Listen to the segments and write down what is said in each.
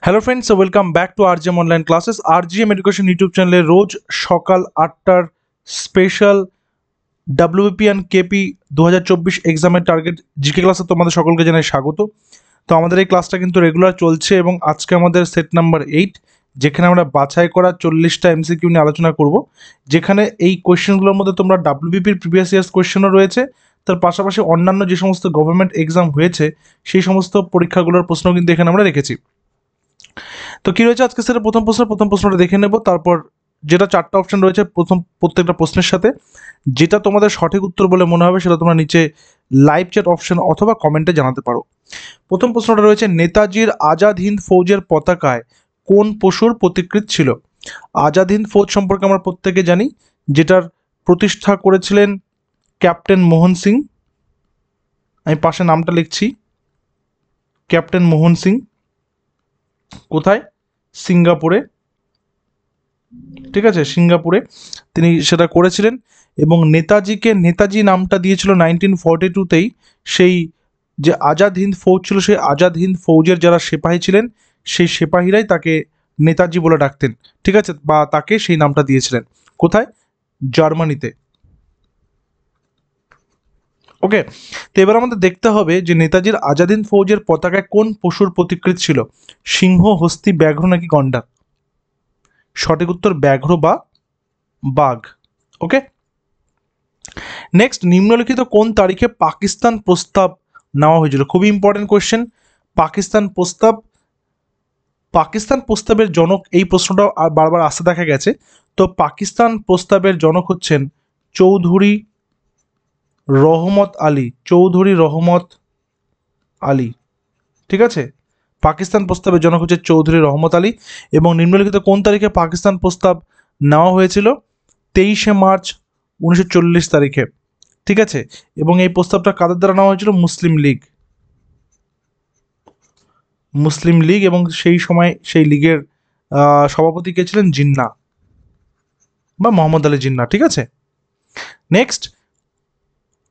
Hello friends, welcome back to RGM online classes. RGM education YouTube চ্যানেলে রোজ সকাল 8টার special WBP and KP 2024 এক্সামের target GK ক্লাসে তোমাদের সকলকে জানাই স্বাগত। তো আমাদের এই ক্লাসটা কিন্তু রেগুলার চলছে এবং আজকে আমাদের সেট নাম্বার 8, যেখানে আমরা বাছাই করা 40টা এমসিকিউ নিয়ে আলোচনা করব, যেখানে এই কোয়েশ্চেনগুলোর মধ্যে তোমরা ডাব্লিউবিপির প্রিভিয়াস ইয়ার্স কোয়েশ্চেনও রয়েছে, তার পাশাপাশি অন্যান্য যে সমস্ত গভর্নমেন্ট এক্সাম হয়েছে সেই সমস্ত পরীক্ষাগুলোর প্রশ্ন কিন্তু এখানে আমরা রেখেছি। তো কি রয়েছে আজকে সেটা প্রথম প্রশ্নটা দেখে নেব, তারপর যেটা 4টা অপশন রয়েছে প্রত্যেকটা প্রশ্নের সাথে যেটা তোমাদের সঠিক উত্তর বলে মনে হবে সেটা তোমরা নিচে লাইভ চ্যাট অপশন অথবা কমেন্টে জানাতে পারো। প্রথম প্রশ্নটা রয়েছে, নেতাজির আজাদ হিন্দ ফৌজের পতাকায় কোন পশুর প্রতিকৃত ছিল? আজাদ হিন্দ ফৌজ সম্পর্কে আমরা প্রত্যেকে জানি, যেটার প্রতিষ্ঠা করেছিলেন ক্যাপ্টেন মোহন সিং। আমি পাশে নামটা লিখছি, ক্যাপ্টেন মোহন সিং। কোথায়? সিঙ্গাপুরে। ঠিক আছে, সিঙ্গাপুরে তিনি সেটা করেছিলেন। এবং নেতাজিকে নেতাজি নামটা দিয়েছিল 1942তেই। সেই যে আজাদ হিন্দ ফৌজ ছিল, সেই আজাদ হিন্দ ফৌজের যারা সিপাহী ছিলেন সেই সিপাহীরাই তাকে নেতাজি বলে ডাকতেন। ঠিক আছে, বা তাকে সেই নামটা দিয়েছিলেন। কোথায়? জার্মানিতে। ওকে, তো এবার আমাদের দেখতে হবে যে নেতাজির আজাদ হিন্দ ফৌজের পতাকায় কোন পশুর প্রতিকৃত ছিল? সিংহ, হস্তি, ব্যাঘ্র নাকি গন্ডার? সঠিক উত্তর ব্যাঘ্র বা বাঘ। ওকে, নেক্সট, নিম্নলিখিত কোন তারিখে পাকিস্তান প্রস্তাব নেওয়া হয়েছিল? খুবই ইম্পর্টেন্ট কোয়েশ্চেন। পাকিস্তান প্রস্তাবের জনক, এই প্রশ্নটা আর বারবার আসতে দেখা গেছে। তো পাকিস্তান প্রস্তাবের জনক হচ্ছেন চৌধুরী রহমত আলী। ঠিক আছে, পাকিস্তান প্রস্তাবের জনক হচ্ছে চৌধুরী রহমত আলী। এবং নিম্নলিখিত কোন তারিখে পাকিস্তান প্রস্তাব নেওয়া হয়েছিল? 23শে মার্চ 1940 তারিখে। ঠিক আছে, এবং এই প্রস্তাবটা কাদের দ্বারা নেওয়া হয়েছিল? মুসলিম লীগ। এবং সেই সময় সেই লীগের সভাপতি কে ছিলেন? জিন্না বা মোহাম্মদ আলী জিন্না। ঠিক আছে, নেক্সট,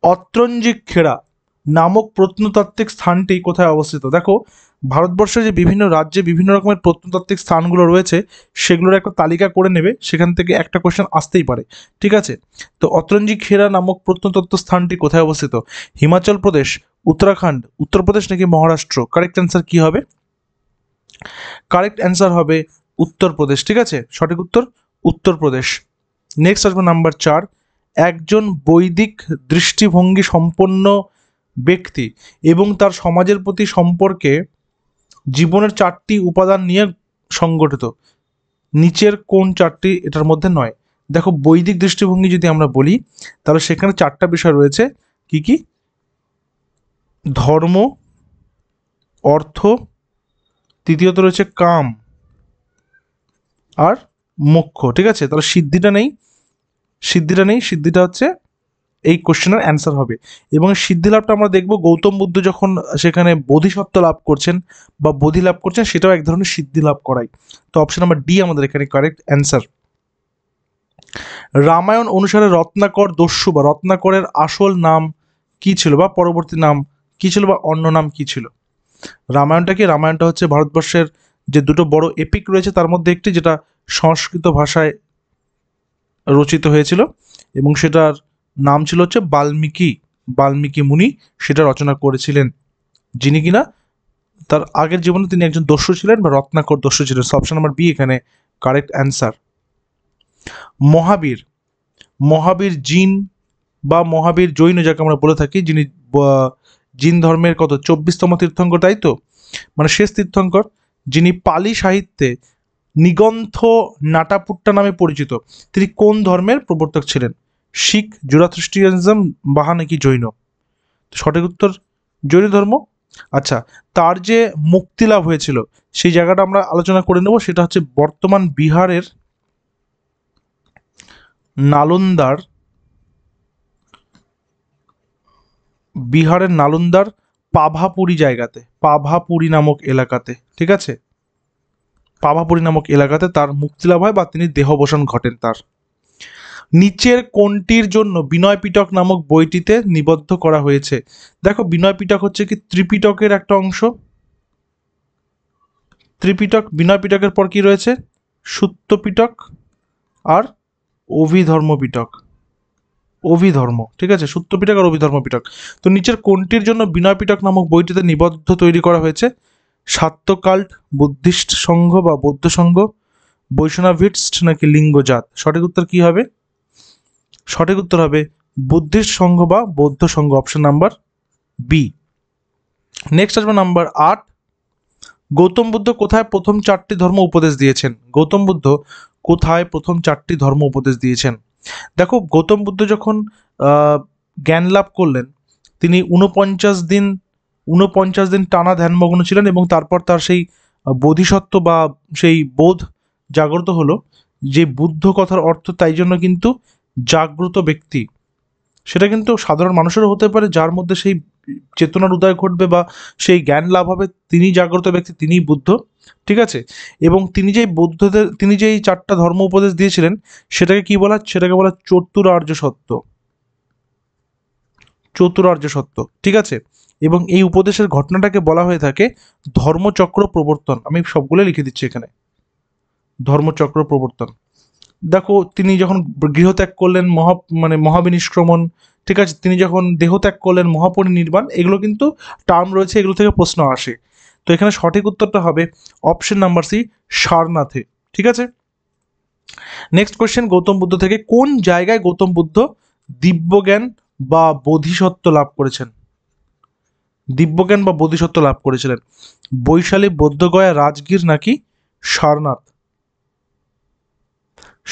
অত্রঞ্জিক খেড়া নামক প্রত্নতাত্ত্বিক স্থানটি কোথায় অবস্থিত? দেখো, ভারতবর্ষে যে বিভিন্ন রাজ্যে বিভিন্ন রকমের প্রত্নতাত্ত্বিক স্থানগুলো রয়েছে সেগুলোর একটা তালিকা করে নেবে, সেখান থেকে একটা কোশ্চেন আসতেই পারে। ঠিক আছে, তো অত্রঞ্জিক খেড়া নামক প্রত্নতত্ত্ব স্থানটি কোথায় অবস্থিত? হিমাচল প্রদেশ, উত্তরাখণ্ড, উত্তরপ্রদেশ নাকি মহারাষ্ট্র? কারেক্ট অ্যান্সার কি হবে? কারেক্ট অ্যান্সার হবে উত্তরপ্রদেশ। ঠিক আছে, সঠিক উত্তর উত্তরপ্রদেশ। নেক্সট আসবে নাম্বার 4, একজন বৈদিক দৃষ্টিভঙ্গি সম্পন্ন ব্যক্তি এবং তার সমাজের প্রতি সম্পর্কে জীবনের 4টি উপাদান নিয়ে সংগঠিত। নিচের কোন 4টি এটার মধ্যে নয়? দেখো, বৈদিক দৃষ্টিভঙ্গি যদি আমরা বলি তাহলে সেখানে 4টা বিষয় রয়েছে। কি কি? ধর্ম, অর্থ, তৃতীয়ত রয়েছে কাম, আর মোক্ষ। ঠিক আছে, তাহলে সিদ্ধিটা নেই। সিদ্ধিটা হচ্ছে এই কোশ্চেনের অ্যান্সার হবে। এবং সিদ্ধি লাভটা আমরা দেখব গৌতম বুদ্ধ যখন সেখানে বোধিসত্ত্ব লাভ করছেন বা বোধি লাভ করছেন, সেটাও এক ধরনের সিদ্ধি লাভ করাই। তো অপশন নাম্বার ডি আমাদের এখানে কারেক্ট অ্যান্সার। রামায়ণ অনুসারে রত্নাকর দস্যু বা রত্নাকরের আসল নাম কি ছিল, বা পরবর্তী নাম কি ছিল, বা অন্য নাম কি ছিল? রামায়ণটা হচ্ছে ভারতবর্ষের যে দুটো বড় এপিক রয়েছে তার মধ্যে একটি, যেটা সংস্কৃত ভাষায় রচিত হয়েছিল এবং সেটার নাম ছিল হচ্ছে বাল্মীকি মুনি সেটা রচনা করেছিলেন, যিনি কিনা তার আগের জীবনে তিনি একজন দস্যু ছিলেন বা রত্নাকর দস্যু ছিলেন। অপশন নাম্বার বি এখানে কারেক্ট অ্যান্সার। মহাবীর জিন বা মহাবীর জৈন যাকে আমরা বলে থাকি, যিনি জিন ধর্মের 24তম তীর্থঙ্কর, তাই তো, মানে শেষ তীর্থঙ্কর, যিনি পালি সাহিত্যে নিগন্থ নাটাপুট্টা নামে পরিচিত, তিনি কোন ধর্মের প্রবর্তক ছিলেন? শিখ, জুরাথ্রিস্টিয়ানিজম বা নাকি জৈন? সঠিক উত্তর জৈন ধর্ম। আচ্ছা, তার যে মুক্তি লাভ হয়েছিল সেই জায়গাটা আমরা আলোচনা করে নেব, সেটা হচ্ছে বর্তমান বিহারের নালন্দার পাভাপুরি নামক এলাকাতে। ঠিক আছে, পাভাপুরি নামক এলাকাতে তার মুক্তিলাভ হয় বা তিনি দেহাবসান ঘটেন তার। নিচের কোনটির জন্য বিনয় পিটক নামক বইটিতে নিবদ্ধ করা হয়েছে? দেখো, বিনয় পিটক হচ্ছে কি ত্রিপিটকের একটা অংশ। ত্রিপিটক, বিনয় পিটকের পর কি রয়েছে? সুত্ত পিটক আর অভিধর্ম পিটক। অভিধর্ম, ঠিক আছে, সুত্ত পিটক আর অভিধর্ম পিটক। তো নিচের কোনটির জন্য বিনয় পিটক নামক বইটিতে নিবদ্ধ তৈরি করা হয়েছে? শাক্তকাল্ট, বুদ্ধিস্ট সংঘ বা বৌদ্ধ সংঘ, বৈষ্ণবিস্ট নাকি লিঙ্গজাত? সঠিক উত্তর কি হবে? সঠিক উত্তর হবে বুদ্ধিস্ট সংঘ বা বৌদ্ধ সংঘ, অপশন নাম্বার বি। নেক্সট আসবে নাম্বার 8। গৌতম বুদ্ধ কোথায় প্রথম 4টি ধর্ম উপদেশ দিয়েছেন? গৌতম বুদ্ধ কোথায় প্রথম 4টি ধর্ম উপদেশ দিয়েছেন? দেখো, গৌতম বুদ্ধ যখন জ্ঞান লাভ করলেন, তিনি 49 দিন টানা ধ্যানমগ্ন ছিলেন এবং তারপর তার সেই বোধিসত্ত্ব বা সেই বোধ জাগ্রত হলো, যে বুদ্ধ কথার অর্থ তাই জন্য কিন্তু জাগ্রত ব্যক্তি, সেটা কিন্তু সাধারণ মানুষেরও হতে পারে, যার মধ্যে সেই চেতনার উদয় ঘটবে বা সেই জ্ঞান লাভ হবে, তিনি জাগ্রত ব্যক্তি, তিনিই বুদ্ধ, ঠিক আছে। এবং তিনি যেই 4টা ধর্ম উপদেশ দিয়েছিলেন, সেটাকে কি বলা? সেটাকে বলা চতুরার্য সত্য, চতুরার্য সত্য, ঠিক আছে। এবং এই উপদেশের ঘটনাটাকে বলা হয়ে থাকে ধর্মচক্র প্রবর্তন। আমি সবগুলো লিখে দিচ্ছি এখানে, ধর্মচক্র প্রবর্তন। দেখো, তিনি যখন গৃহত্যাগ করলেন, মহাবিনিষ্ক্রমণ, ঠিক আছে, তিনি যখন দেহত্যাগ করলেন, মহাপরিনির্বাণ, এগুলো কিন্তু টার্ম রয়েছে, এগুলো থেকে প্রশ্ন আসে। তো এখানে সঠিক উত্তরটা হবে অপশন নাম্বার সি, সারনাথে, ঠিক আছে। নেক্সট কোয়েশ্চেন, গৌতম বুদ্ধ থেকে কোন জায়গায় গৌতম বুদ্ধ দিব্যজ্ঞান বা বোধিসত্ত্ব লাভ করেছেন? দিব্যজ্ঞান বা বোধিসত্ত্ব লাভ করেছিলেন? বৈশালী, বৌদ্ধগয়া, রাজগীর নাকি সারনাথ?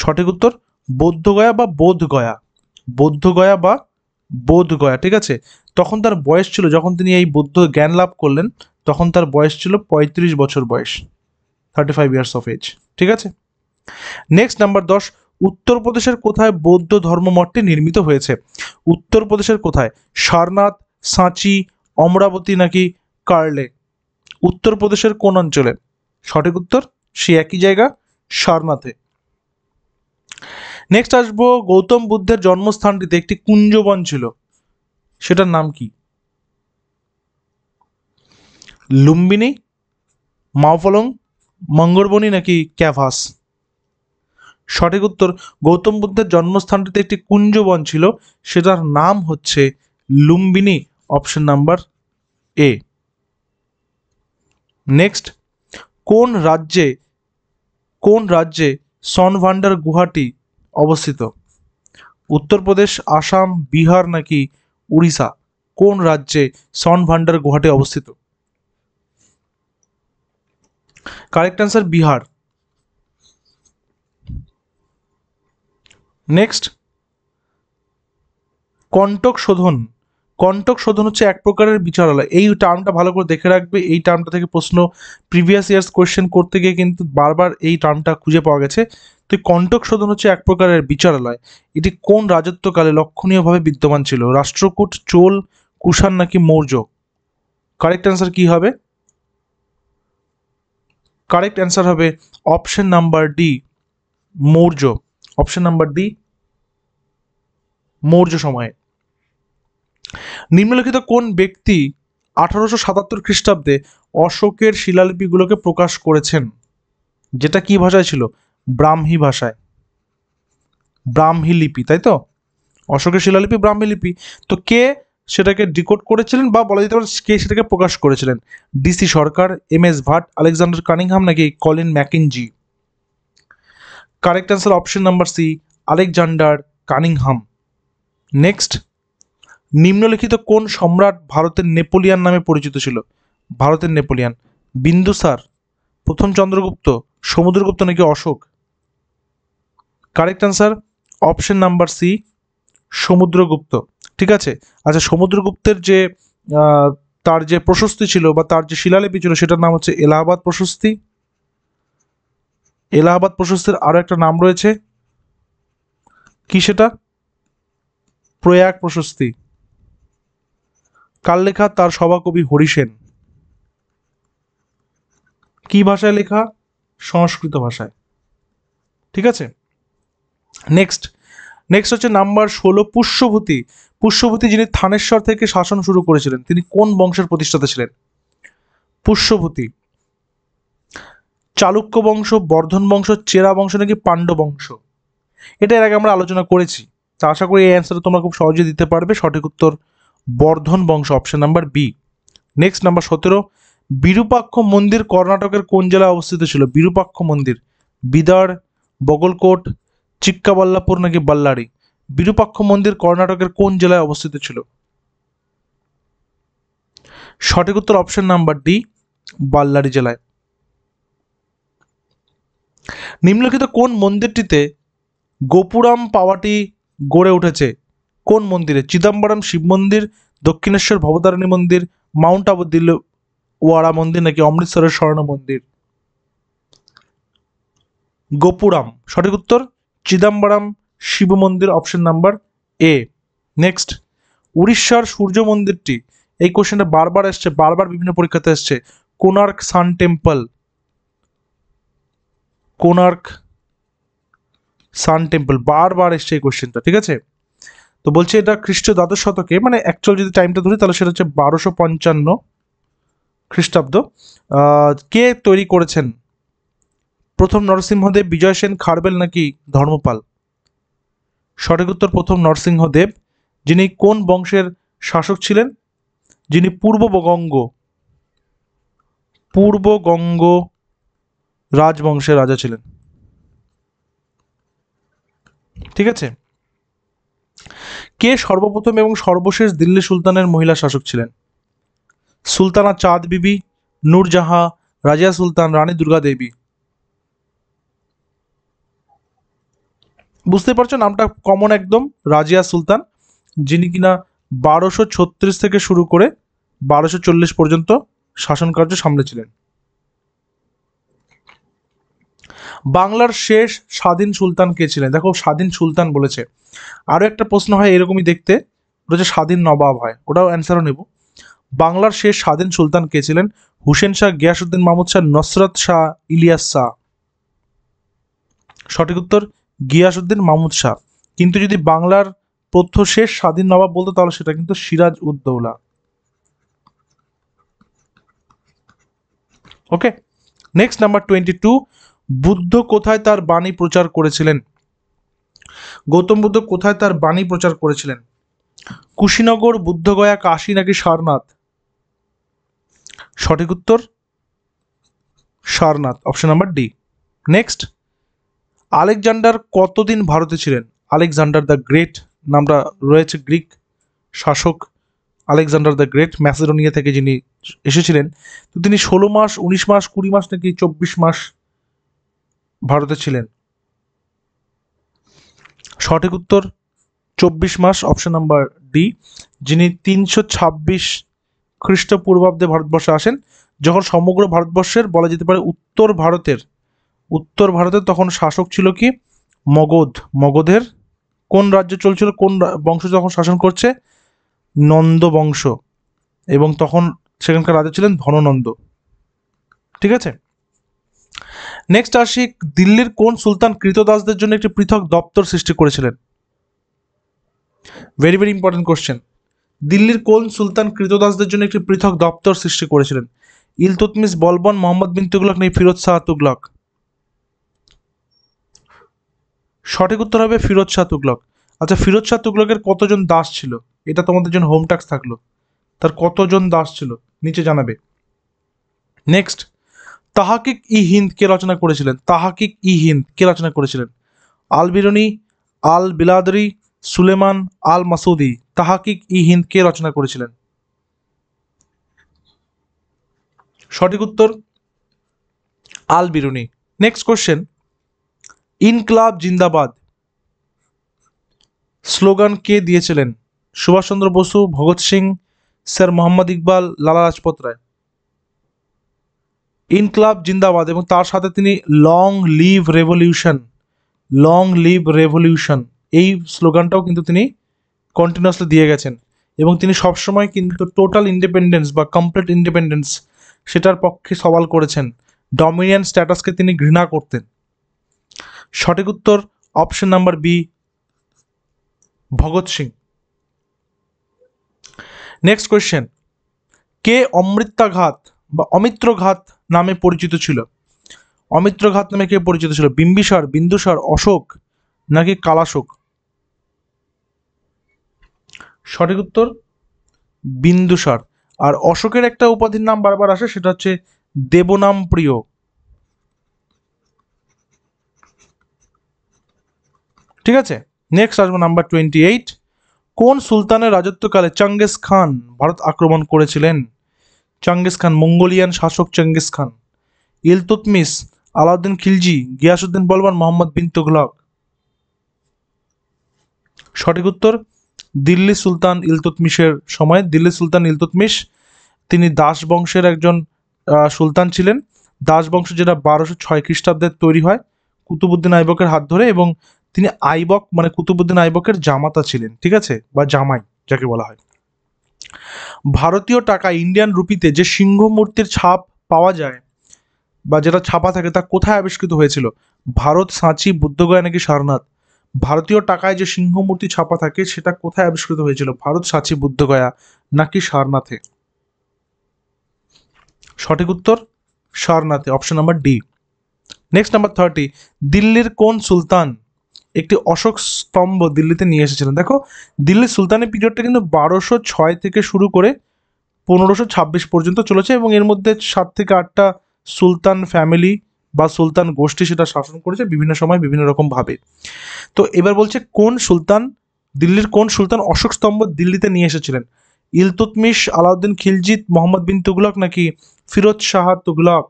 সঠিক উত্তর বৌদ্ধগয়া বা বোধগয়া, বৌদ্ধগয়া বা বোধগয়া, ঠিক আছে। তখন তার বয়স ছিল, যখন তিনি এই বুদ্ধ জ্ঞান লাভ করলেন, তখন তার বয়স ছিল 35 বছর বয়স, 35 ইয়ার্স অফ এজ, ঠিক আছে। নেক্সট নাম্বার 10, উত্তরপ্রদেশের কোথায় বৌদ্ধ ধর্মমঠটি নির্মিত হয়েছে? উত্তরপ্রদেশের কোথায়? সারনাথ, সাঁচি, অমরাবতী নাকি কার্লে? উত্তরপ্রদেশের কোন অঞ্চলে? সঠিক উত্তর সেই একই জায়গা, সারনাথে। নেক্সট আসবো, গৌতম বুদ্ধের জন্মস্থানটিতে একটি কুঞ্জবন ছিল, সেটার নাম কি? লুম্বিনী, মাওফলং, মঙ্গরবনি নাকি ক্যাভাস? সঠিক উত্তর, গৌতম বুদ্ধের জন্মস্থানটিতে একটি কুঞ্জবন ছিল, সেটার নাম হচ্ছে Lumbini, option number A. Next, কোন রাজ্যে সনভান্ডার গুহাটি অবস্থিত? উত্তরপ্রদেশ, আসাম, বিহার নাকি উড়িষ্যা? কোন রাজ্যে সনভান্ডার গুহাটি অবস্থিত? Correct answer Bihar. নেক্সট, কণ্টক শোধন হচ্ছে এক প্রকারের বিচারালয়। এই টার্মটা ভালো করে দেখে রাখবে, এই টার্মটা থেকে প্রশ্ন প্রিভিয়াস ইয়ার্স কোয়েশ্চেন করতে গিয়ে কিন্তু বারবার এই টার্মটা খুঁজে পাওয়া গেছে। তো কণ্টক শোধন হচ্ছে এক প্রকারের বিচারালয়। এটি কোন রাজত্বকালে লক্ষণীয়ভাবে বিদ্যমান ছিল? রাষ্ট্রকূট, চোল, কুষাণ নাকি মৌর্য? কারেক্ট অ্যান্সার কি হবে? কারেক্ট অ্যান্সার হবে option number D, Maurya. Option number D, Maurya সময়ে। নিম্নলিখিত কোন ব্যক্তি 1877 খ্রিস্টাব্দে অশোকের শিলালিপিগুলোকে প্রকাশ করেছেন? যেটা কি ভাষায় ছিল? ব্রাহ্মী ভাষায়, ব্রাহ্মী লিপি, তাই তো? অশোকের শিলালিপি ব্রাহ্মী লিপি। তো কে সেটাকে ডিকোড করেছিলেন, বা বলা যেতে পারে কে সেটাকে প্রকাশ করেছিলেন? DC Sarkar, MS. Bhat, Alexander Cunningham নাকি Colin Mackenzie? Correct answer option number C, Alexander Cunningham. Next, নিম্নলিখিত কোন সম্রাট ভারতের নেপোলিয়ান নামে পরিচিত ছিল? ভারতের নেপোলিয়ান, বিন্দুসার, প্রথম চন্দ্রগুপ্ত, সমুদ্রগুপ্ত নাকি Ashoka? Correct answer option number C, Samudragupta, ঠিক আছে। আচ্ছা, সমুদ্রগুপ্তের যে তার যে প্রশস্তি ছিল বা তার যে শিলালিপি ছিল, সেটার নাম হচ্ছে এলাহাবাদ প্রশস্তি। এলাহাবাদ প্রশস্তির আরও একটা নাম রয়েছে, কি সেটা? প্রয়াগ প্রশস্তি। কার লেখা? তার সভাকবি হরিসেন। কি ভাষায় লেখা? সংস্কৃত ভাষায়, ঠিক আছে। নেক্সট হচ্ছে নাম্বার 16, পুষ্যভূতি যিনি থানেশ্বর থেকে শাসন শুরু করেছিলেন, তিনি কোন বংশের প্রতিষ্ঠাতা ছিলেন? পুষ্যভূতি। চালুক্য বংশ, বর্ধন বংশ, চেরা বংশ নাকি পাণ্ড্য বংশ? এটা এর আগে আমরা আলোচনা করেছি, তা আশা করি এই অ্যান্সারটা তোমরা খুব সহজে দিতে পারবে। সঠিক উত্তর বর্ধন বংশ, option number B. Next number 17, Virupaksha মন্দির কর্ণাটকের কোন জেলায় অবস্থিত ছিল? বিরূপাক্ষ মন্দির বিদার, বগলকোট, চিক্কাবাল্লাপুর নাকি বাল্লারি? বিরূপাক্ষ মন্দির কর্ণাটকের কোন জেলায় অবস্থিত ছিল? সঠিক উত্তর অপশন নাম্বার ডি, বাল্লারি জেলায়। নিম্নলিখিত কোন মন্দিরটিতে গোপুরাম পাওয়াটি গড়ে উঠেছে? কোন মন্দিরে? চিদম্বরম শিব মন্দির, দক্ষিণেশ্বর ভবতারিণী মন্দির, মাউন্ট আবু দিলওয়ারা মন্দির নাকি অমৃতসরের স্বর্ণ মন্দির? গোপুরাম, সঠিক উত্তর চিদম্বরম শিব মন্দির, অপশন নাম্বার এ। নেক্সট, উড়িষ্যার সূর্য মন্দিরটি, এই কোশ্চেনটা বারবার এসছে, বারবার বিভিন্ন পরীক্ষাতে এসছে, কোনার্ক সান টেম্পল, কোনার্ক সান টেম্পল, বারবার এসছে এই কোশ্চেনটা, ঠিক আছে? তো বলছে এটা খ্রিস্ট দ্বাদশ শতকে, মানে অ্যাকচুয়াল যদি টাইমটা ধরি তাহলে সেটা হচ্ছে 1255 খ্রিস্টাব্দ। কে তৈরি করেছেন? প্রথম নরসিংহদেব, বিজয় সেন, খারবেল নাকি ধর্মপাল? সঠিক উত্তর প্রথম নরসিংহদেব, যিনি কোন বংশের শাসক ছিলেন? যিনি পূর্বগঙ্গ রাজবংশের রাজা ছিলেন, ঠিক আছে? কে সর্বপ্রথম এবং সর্বশেষ দিল্লি সুলতানের মহিলা শাসক ছিলেন? সুলতানা চাঁদ বিবি, নূরজাহাঁ, রাজিয়া সুলতান, রানী দুর্গা দেবী? বুঝতে পারছো নামটা কমন একদম, রাজিয়া সুলতান, যিনি কিনা 1236 থেকে শুরু করে 1240 পর্যন্ত শাসন কার্য সামলেছিলেন। বাংলার শেষ স্বাধীন সুলতান কে ছিলেন? দেখো স্বাধীন সুলতান বলেছে, আরও একটা প্রশ্ন হয় এরকমই দেখতে, ওটা হচ্ছে স্বাধীন নবাব হয়, ওটাও অ্যান্সারও নেব। বাংলার শেষ স্বাধীন সুলতান কে ছিলেন? হুসেন শাহ, গিয়াসউদ্দিন মাহমুদ শাহ, নসরত শাহ, ইলিয়াস শাহ? সঠিক উত্তর গিয়াসউদ্দিন মাহমুদ শাহ। কিন্তু যদি বাংলার শেষ স্বাধীন নবাব বলতো তাহলে সেটা কিন্তু সিরাজ উদ্দৌলা। ওকে, নেক্সট নাম্বার 22, বুদ্ধ কোথায় তার বাণী প্রচার করেছিলেন? গৌতম বুদ্ধ কোথায় তার বাণী প্রচার করেছিলেন? কুশীনগর, বুদ্ধগয়া, কাশী নাকি সারনাথ? সঠিক উত্তর Sarnath, option number D. Next, Alexander কতদিন ভারতে ছিলেন? আলেকজান্ডার দ্য গ্রেট নামটা রয়েছে, গ্রিক শাসক আলেকজান্ডার দ্য গ্রেট, ম্যাসেডোনিয়া থেকে যিনি এসেছিলেন, তো তিনি 16 মাস, 19 মাস, 20 মাস নাকি 24 মাস ভারতে ছিলেন? সঠিক উত্তর 24 মাস, অপশন নাম্বার ডি, যিনি 326 খ্রিস্টপূর্বাব্দে ভারতবর্ষে আসেন, যখন সমগ্র ভারতবর্ষের বলা যেতে পারে উত্তর ভারতের তখন শাসক ছিল কি? মগধ। মগধের কোন রাজ্য চলছিল, কোন বংশ যখন শাসন করছে? নন্দ বংশ, এবং তখন সেখানকার রাজা ছিলেন ধননন্দ, ঠিক আছে? নেক্সট আসি, দিল্লির কোন সুলতান কৃতদাসদের জন্য একটি পৃথক দপ্তর সৃষ্টি করেছিলেন? Very very important question. দিল্লির কোন সুলতান কৃতদাসদের জন্য একটি পৃথক দপ্তর সৃষ্টি করেছিলেন? ইলতুৎমিশ, বলবন, মোহাম্মদ বিন তুগলক নাকি ফিরোজ শাহ তুগলক? সঠিক উত্তর হবে ফিরোজ শাহ তুগলক। আচ্ছা, ফিরোজ শাহ তুগলকের কতজন দাস ছিল? এটা তোমাদের জন্য হোম টাস্ক থাকলো, তার কতজন দাস ছিল নিচে জানাবে। নেক্সট, তাহাকিক ই হিন্দ কে রচনা করেছিলেন? তাহাকিক ই হিন্দ কে রচনা করেছিলেন? আল বিরুনি, আল বিলাদরি, সুলেমান, আল মাসুদি? তাহাকিক ই হিন্দ কে রচনা করেছিলেন? সঠিক উত্তর আল বিরুনি। নেক্সট কোশ্চেন, ইনকলাব জিন্দাবাদ স্লোগান কে দিয়েছিলেন? সুভাষচন্দ্র বসু, ভগৎ সিং, স্যার মোহাম্মদ ইকবাল, লালা লাজপত রায়? ইনকলাব জিন্দাবাদ, এবং তার সাথে তিনি লং লিভ রেভলিউশন এই স্লোগানটাও কিন্তু তিনি কন্টিনিউয়াসলি দিয়ে গেছেন, এবং তিনি সবসময় কিন্তু টোটাল ইন্ডিপেন্ডেন্স বা কমপ্লিট ইন্ডিপেন্ডেন্স সেটার পক্ষে সওয়াল করেছেন, ডমিনিয়ন স্ট্যাটাসকে তিনি ঘৃণা করতেন। সঠিক উত্তর option number B, Bhagat Singh. Next question, কে অমৃত্যাঘাত বা অমিত্রঘাত নামে পরিচিত ছিল? অমিত্রঘাত নামে কে পরিচিত ছিল? বিম্বিসার, বিন্দুসার, অশোক নাকি কালাশোক? সঠিক উত্তর বিন্দুসার। আর অশোকের একটা উপাধির নাম বারবার আসে, সেটা হচ্ছে দেবনাম প্রিয়। ঠিক আছে, নেক্সট আসবো নাম্বার 28। কোন সুলতানের রাজত্বকালে চেঙ্গিস খান ভারত আক্রমণ করেছিলেন? চেঙ্গিস খান, মঙ্গোলিয়ান শাসক চেঙ্গিস খান, ইলতুৎমিশ, আলাউদ্দিন খিলজি, গিয়াসউদ্দিন বলবান, মোহাম্মদ বিন তুগলক? সঠিক উত্তর দিল্লি সুলতান ইলতুৎমিশের সময়। দিল্লি সুলতান ইলতুৎমিশ তিনি দাস বংশের একজন সুলতান ছিলেন। দাস বংশ যেটা 1206 খ্রিস্টাব্দে তৈরি হয় কুতুবুদ্দিন আইবকের হাত ধরে, এবং তিনি আইবক মানে কুতুবুদ্দিন আইবকের জামাতা ছিলেন, ঠিক আছে, বা জামাই যাকে বলা হয়। ভারতীয় টাকা ইন্ডিয়ান রুপিতে যে সিংহ মূর্তির ছাপ পাওয়া যায় বা যেটা ছাপা থাকে তা কোথায় আবিষ্কৃত হয়েছিল? ভারত, সাঁচি, বুদ্ধগয়া নাকি সারনাথ? ভারতীয় টাকায় যে সিংহ মূর্তি ছাপা থাকে সেটা কোথায় আবিষ্কৃত হয়েছিল? ভারত, সাঁচি, বুদ্ধগয়া নাকি সারনাথে? সঠিক উত্তর সারনাথে, option number D. Next number 30। দিল্লির কোন সুলতান একটি অশোক স্তম্ভ দিল্লিতে নিয়ে এসেছিলেন? দেখো, দিল্লির সুলতানের পিরিয়ডটা কিন্তু 1206 থেকে শুরু করে 1526 পর্যন্ত চলেছে, এবং এর মধ্যে 7 থেকে 8টা সুলতান ফ্যামিলি বা সুলতান গোষ্ঠী সেটা শাসন করেছে বিভিন্ন সময় বিভিন্ন রকম ভাবে। তো এবার বলছে কোন সুলতান, দিল্লির কোন সুলতান অশোক স্তম্ভ দিল্লিতে নিয়ে এসেছিলেন? ইলতুৎমিশ, আলাউদ্দিন খিলজি, মোহাম্মদ বিন তুগলক নাকি ফিরোজ শাহ তুগলক?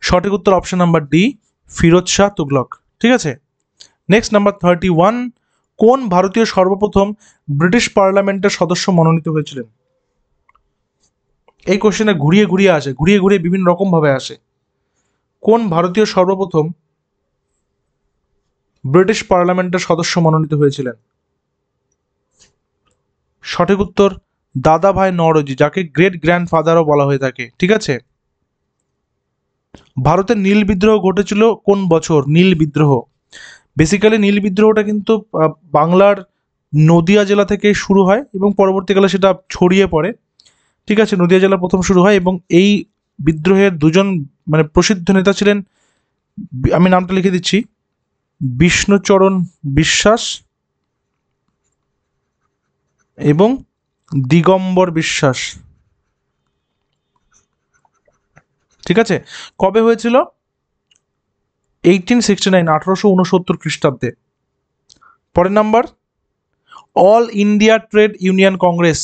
সঠিক উত্তর option number D, Firoz Shah Tughlaq. ঠিক আছে, নেক্সট নাম্বার 31। কোন ভারতীয় সর্বপ্রথম ব্রিটিশ পার্লামেন্টের সদস্য মনোনীত হয়েছিলেন? এই কোশ্চেনে ঘুরিয়ে ঘুরিয়ে আসে, ঘুরিয়ে ঘুরিয়ে বিভিন্ন রকম ভাবে আসে। কোন ভারতীয় সর্বপ্রথম ব্রিটিশ পার্লামেন্টের সদস্য মনোনীত হয়েছিলেন? সঠিক উত্তর দাদাভাই নওরোজি, যাকে গ্রেট গ্র্যান্ডফাদারও বলা হয়ে থাকে। ঠিক আছে, ভারতের নীল বিদ্রোহ ঘটেছিল কোন বছর? নীল বিদ্রোহ, বেসিক্যালি নীল বিদ্রোহটা কিন্তু বাংলার নদিয়া জেলা থেকে শুরু হয় এবং পরবর্তীকালে সেটা ছড়িয়ে পড়ে। ঠিক আছে, নদিয়া জেলা প্রথম শুরু হয়, এবং এই বিদ্রোহের দুজন মানে প্রসিদ্ধ নেতা ছিলেন, আমি নামটা লিখে দিচ্ছি, বিষ্ণুচরণ বিশ্বাস এবং দিগম্বর বিশ্বাস। ঠিক আছে, কবে হয়েছিল? 1869, 1869 খ্রিস্টাব্দে। পরের number, all India trade union Congress,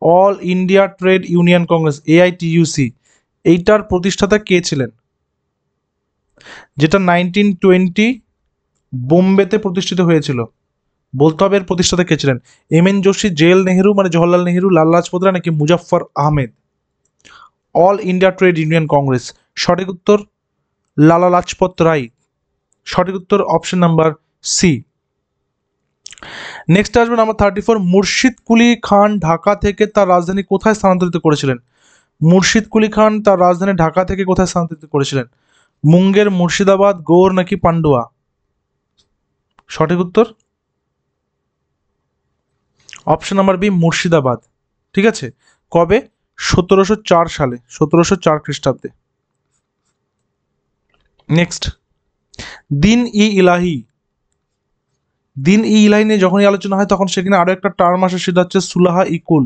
all India trade union Congress AITUC, এইটার প্রতিষ্ঠাতা কে ছিলেন? যেটা 1920 বোম্বেতে প্রতিষ্ঠিত হয়েছিল, বলতে হবে এর প্রতিষ্ঠাতা কে ছিলেন। MN জোশী, JL নেহেরু মানে জওহরলাল নেহেরু, লালা লাজপত রায় নাকি Muzaffar Ahmed? All India trade union Congress, সঠিক উত্তর লালা লাজপত রায়। সঠিক উত্তর অপশন নাম্বার সি। নেক্সট আসবে নাম্বার 34। মুর্শিদ কুলি খান ঢাকা থেকে তার রাজধানী কোথায় স্থানান্তরিত করেছিলেন? মুর্শিদ কুলি খান তার রাজধানী ঢাকা থেকে কোথায় স্থানান্তরিত করেছিলেন? মুঙ্গের, মুর্শিদাবাদ, গৌর নাকি পান্ডুয়া? সঠিক উত্তর অপশন নাম্বার বি, মুর্শিদাবাদ। ঠিক আছে, কবে? 1704 সালে, 1704 খ্রিস্টাব্দে। নেক্সট, দিন ই ইলাহি, দিন ই ইলাহি নিয়ে যখনই আলোচনা হয় তখন সেখানে আরো একটা টার্ম আসে, সেটা হচ্ছে সুলাহা ইকুল।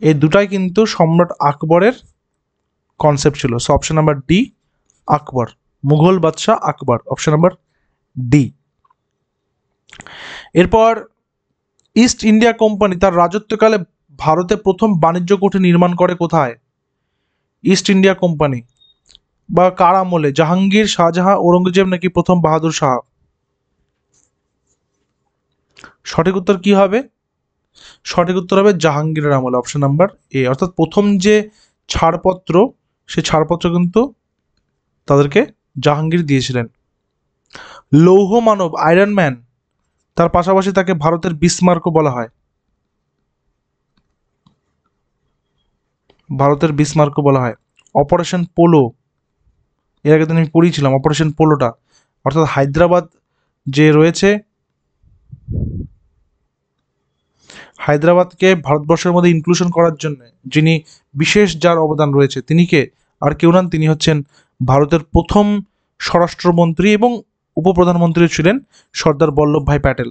এই দুটাই কিন্তু সম্রাট আকবরের কনসেপ্ট ছিল। সো অপশন নাম্বার ডি, আকবর, মুঘল বাদশাহ আকবর, অপশন নাম্বার ডি। এরপর ইস্ট ইন্ডিয়া কোম্পানি তার রাজত্বকালে ভারতে প্রথম বাণিজ্য কুঠি নির্মাণ করে কোথায়? ইস্ট ইন্ডিয়া কোম্পানি বা কার আমলে? জাহাঙ্গীর, শাহজাহাঁ, ঔরঙ্গজেব নাকি প্রথম বাহাদুর শাহ? সঠিক উত্তর কি হবে? সঠিক উত্তর হবে জাহাঙ্গীরের আমলে, অপশন নাম্বার এ। অর্থাৎ প্রথম যে ছাড়পত্র, সে ছাড়পত্র কিন্তু তাদেরকে জাহাঙ্গীর দিয়েছিলেন। লৌহ মানব, আয়রন ম্যান, তার পাশাপাশি তাকে ভারতের বিসমার্কও বলা হয়, ভারতের বিসমার্কও বলা হয়। অপারেশন পোলো, এর আগে তো আমি পড়িয়েছিলাম অপারেশন পোলোটা, অর্থাৎ হায়দ্রাবাদ যে রয়েছে, হায়দ্রাবাদকে ভারতবর্ষের মধ্যে ইনক্লুশন করার জন্য যিনি বিশেষ যার অবদান রয়েছে তিনি কে? আর কেউ নন, তিনি হচ্ছেন ভারতের প্রথম স্বরাষ্ট্রমন্ত্রী এবং উপপ্রধানমন্ত্রী ছিলেন সর্দার বল্লভভাই প্যাটেল।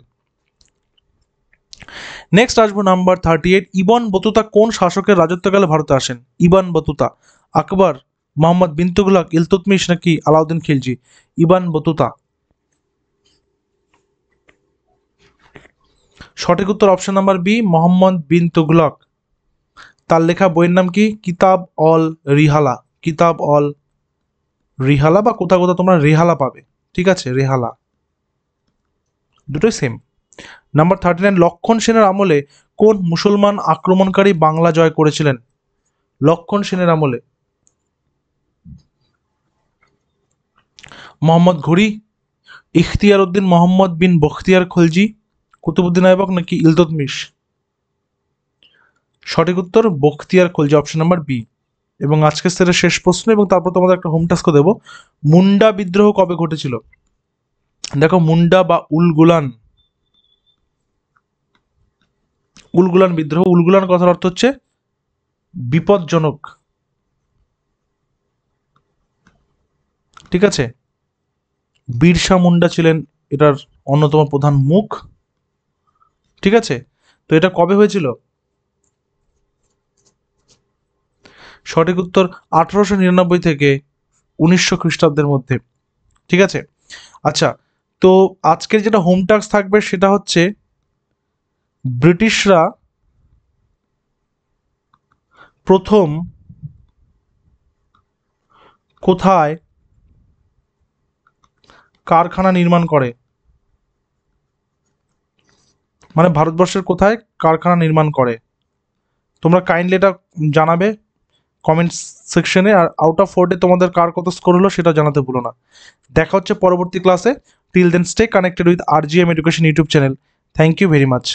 নেক্সট আসবো নাম্বার 38। ইবন বতুতা কোন শাসকের রাজত্বকালে ভারতে আসেন? ইবন বতুতা আকবর, মোহাম্মদ বিন তুগলক, ইলতুৎমিশ নাকি আলাউদ্দিন খিলজি? Ibn Battuta. সঠিক উত্তর option number B, Mohammad bin Tughlaq. তার লেখা বইয়ের নাম কি? কিতাব অল রিহালা। কিতাব অল রিহালা, বা কোথাও কোথাও তোমরা রেহালা পাবে, ঠিক আছে, রেহালা, দুটোই সেম। নাম্বার 39। লক্ষণ সেনের আমলে কোন মুসলমান আক্রমণকারী বাংলা জয় করেছিলেন? লক্ষণ সেনের আমলে মোহাম্মদ ঘুরি, ইখতিয়ার উদ্দিন মোহাম্মদ বিন বখতিয়ার খলজি, কুতুবুদ্দিন আইবক নাকি ইলতুৎমিশ? সঠিক উত্তর Bakhtiyar Khalji, option number B. এবং আজকের সেটের শেষ প্রশ্ন, এবং তারপর তোমাদের একটা হোম টাস্ক দেবো। মুন্ডা বিদ্রোহ কবে ঘটেছিল? দেখো, মুন্ডা বা উলগুলান, উলগুলান বিদ্রোহ, উলগুলান কথার অর্থ হচ্ছে বিপজ্জনক, ঠিক আছে। বিরসা মুন্ডা ছিলেন এটার অন্যতম প্রধান মুখ, ঠিক আছে। তো এটা কবে হয়েছিল? সঠিক উত্তর 1899 থেকে 1900 খ্রিস্টাব্দের মধ্যে, ঠিক আছে। আচ্ছা, তো আজকের যেটা হোম টাস্ক থাকবে সেটা হচ্ছে ব্রিটিশরা প্রথম কোথায় কারখানা নির্মাণ করে? মানে ভারতবর্ষের কোথায় কারখানা নির্মাণ করে? তোমরা কাইন্ডলি এটা জানাবে কমেন্ট সেকশনে, আর আউট অফ 4 তোমাদের কার কত স্কোর হলো সেটা জানাতে ভুলো না। দেখা হচ্ছে পরবর্তী ক্লাসে। Till then stay connected with RGM education YouTube channel. Thank you very much.